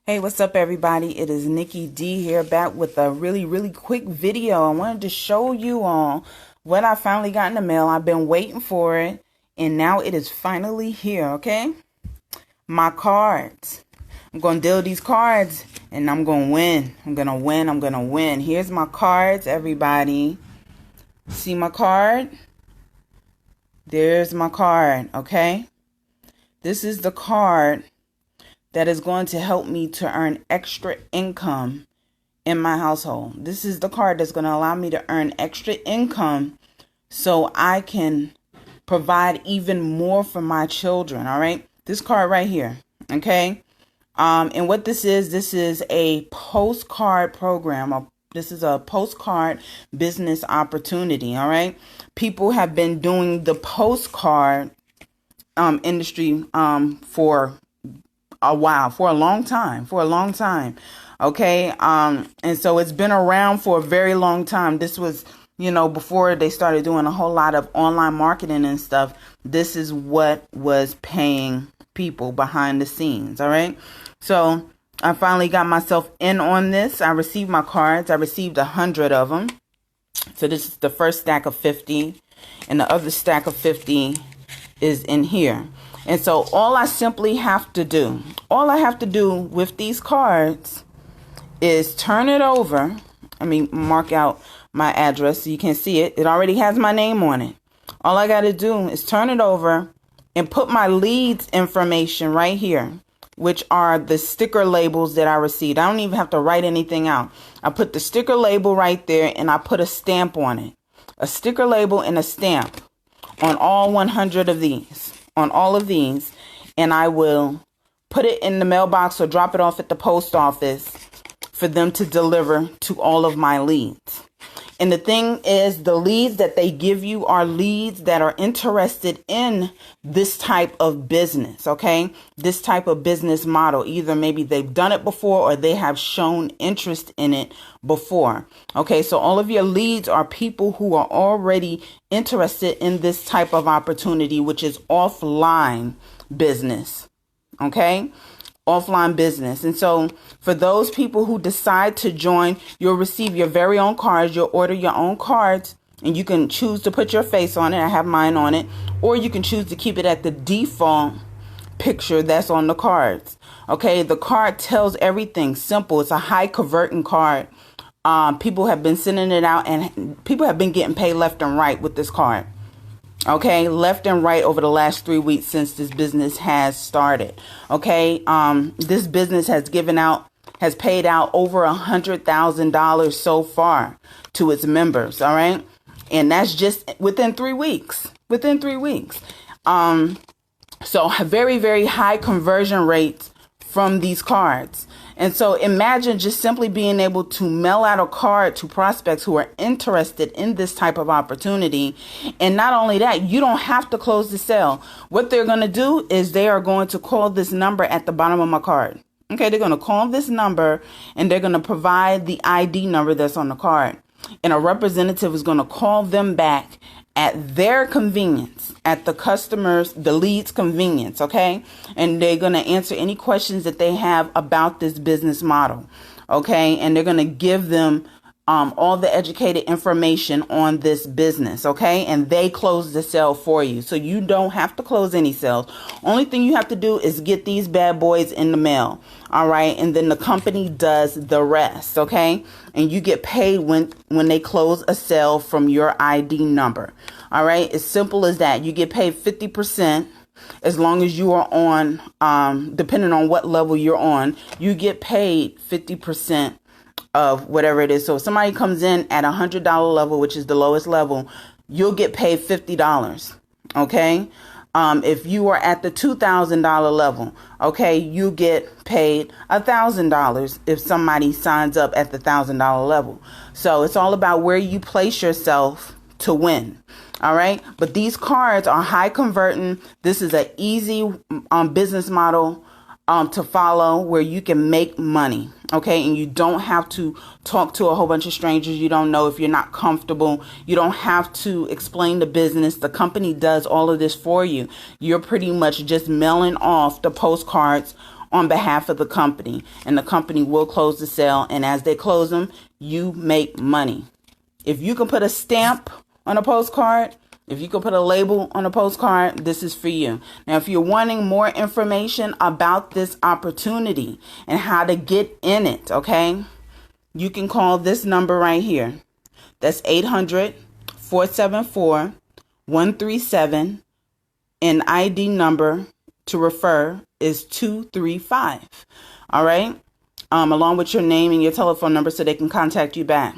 Hey, what's up, everybody? It is Nikki D here, back with a really quick video. I wanted to show you all what I finally got in the mail. I've been waiting for it, and now it is finally here, okay? My cards. I'm going to deal these cards, and I'm going to win. I'm going to win. Here's my cards, everybody. See my card? There's my card, okay? This is the card that is going to help me to earn extra income in my household. This is the card that's going to allow me to earn extra income so I can provide even more for my children. All right. This card right here. Okay. And what this is a postcard program. This is a postcard business opportunity. All right. People have been doing the postcard industry for a while, for a long time. Okay. And so it's been around for a very long time. This was, before they started doing a whole lot of online marketing and stuff. This is what was paying people behind the scenes. All right. So I finally got myself in on this. I received my cards. I received 100 of them. So this is the first stack of 50, and the other stack of 50 is in here. And so all I have to do with these cards is turn it over. Mark out my address so you can see it. It already has my name on it. All I got to do is turn it over and put my leads information right here, which are the sticker labels that I received. I don't even have to write anything out. I put the sticker label right there, and I put a stamp on it. A sticker label and a stamp on all 100 of these. On all of these, and I will put it in the mailbox or drop it off at the post office for them to deliver to all of my leads. And the thing is, the leads that they give you are leads that are interested in this type of business, okay? This type of business model. Either maybe they've done it before or they have shown interest in it before. Okay, so all of your leads are people who are already interested in this type of opportunity, which is offline business, okay? Offline business. And so for those people who decide to join, you'll receive your very own cards. You'll order your own cards, and you can choose to put your face on it. I have mine on it. Or you can choose to keep it at the default picture that's on the cards. Okay, the card tells everything. Simple. It's a high converting card. People have been sending it out, and people have been getting paid left and right with this card. Okay, left and right over the last 3 weeks since this business has started. Okay, this business has paid out over $100,000 so far to its members. All right, and that's just within 3 weeks. So very high conversion rates from these cards. And so imagine just simply being able to mail out a card to prospects who are interested in this type of opportunity. And not only that, you don't have to close the sale. What they're going to do is they are going to call this number at the bottom of my card. Okay, they're going to call this number, and they're going to provide the ID number that's on the card. And a representative is going to call them back at their convenience, at the lead's convenience, okay? And they're going to answer any questions that they have about this business model, okay? And they're going to give them all the educated information on this business, okay? And they close the sale for you. So you don't have to close any sales. Only thing you have to do is get these bad boys in the mail, all right? And then the company does the rest, okay? And you get paid when they close a sale from your ID number, all right? As simple as that. You get paid 50%. As long as you are on, depending on what level you're on, you get paid 50% of whatever it is. So if somebody comes in at $100 level, which is the lowest level, you'll get paid $50. Okay. If you are at the $2,000 level, okay, you get paid $1,000 if somebody signs up at the $1,000 level. So it's all about where you place yourself to win. All right. But these cards are high converting. This is an easy business model to follow where you can make money. Okay. And you don't have to talk to a whole bunch of strangers you don't know if you're not comfortable. You don't have to explain the business. The company does all of this for you. You're pretty much just mailing off the postcards on behalf of the company, and the company will close the sale. And as they close them, you make money. If you can put a stamp on a postcard, if you can put a label on a postcard, this is for you. Now, if you're wanting more information about this opportunity and how to get in it, okay, you can call this number right here. That's 800-474-137, and ID number to refer is 235. All right. Along with your name and your telephone number so they can contact you back.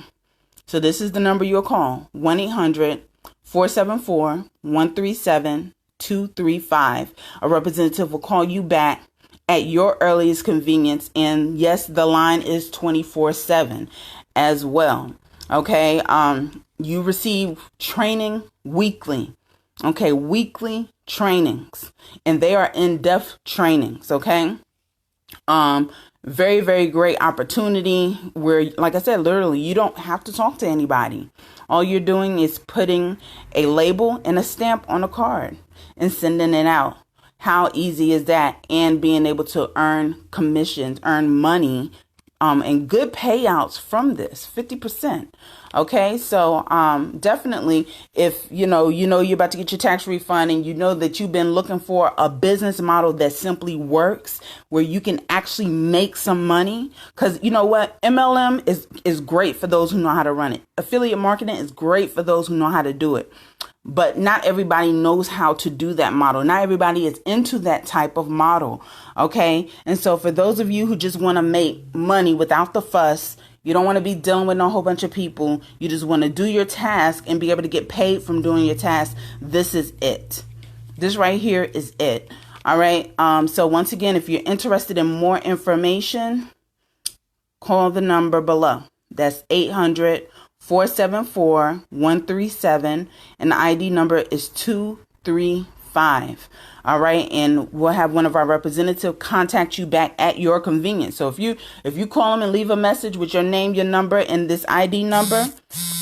So this is the number you'll call, 1-800-474-137-235. A representative will call you back at your earliest convenience. And yes, the line is 24/7 as well. Okay. You receive training weekly. Okay. Weekly trainings, and they are in-depth trainings. Okay. Very, very great opportunity where, like I said, literally, you don't have to talk to anybody. All you're doing is putting a label and a stamp on a card and sending it out. How easy is that? And being able to earn commissions, earn money, and good payouts from this, 50%. Okay, so definitely, if you know you're about to get your tax refund, and you know that you've been looking for a business model that simply works, where you can actually make some money. Because you know what, MLM is great for those who know how to run it. Affiliate marketing is great for those who know how to do it. But not everybody knows how to do that model. Not everybody is into that type of model. Okay. And so for those of you who just want to make money without the fuss, you don't want to be dealing with a whole bunch of people. You just want to do your task and be able to get paid from doing your task. This is it. This right here is it. All right. So once again, if you're interested in more information, call the number below. That's 800-474-137, and the ID number is 235. All right, and we'll have one of our representatives contact you back at your convenience. So if you call them and leave a message with your name, your number, and this ID number,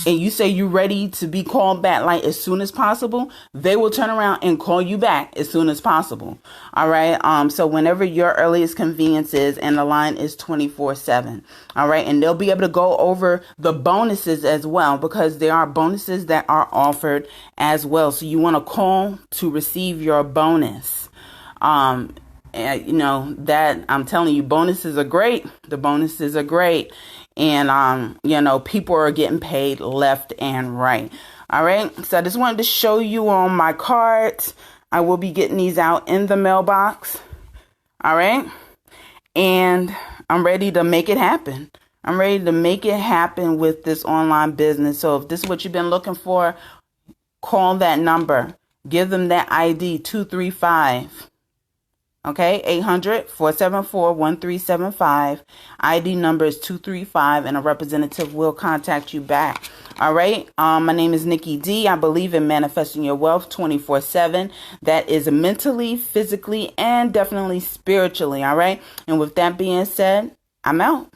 and you say you're ready to be called back like as soon as possible, they will turn around and call you back as soon as possible. All right. So whenever your earliest convenience is, and the line is 24/7. All right. And they'll be able to go over the bonuses as well, because there are bonuses that are offered as well. So you want to call to receive your bonus. And you know that I'm telling you, bonuses are great. The bonuses are great. And, people are getting paid left and right. All right. So I just wanted to show you on my cards. I will be getting these out in the mailbox. All right. And I'm ready to make it happen. I'm ready to make it happen with this online business. So if this is what you've been looking for, call that number. Give them that ID 235. Okay, 800-474-1375. ID number is 235, and a representative will contact you back. All right. My name is Nikki D. I believe in manifesting your wealth 24/7. That is mentally, physically, and definitely spiritually. All right. And with that being said, I'm out.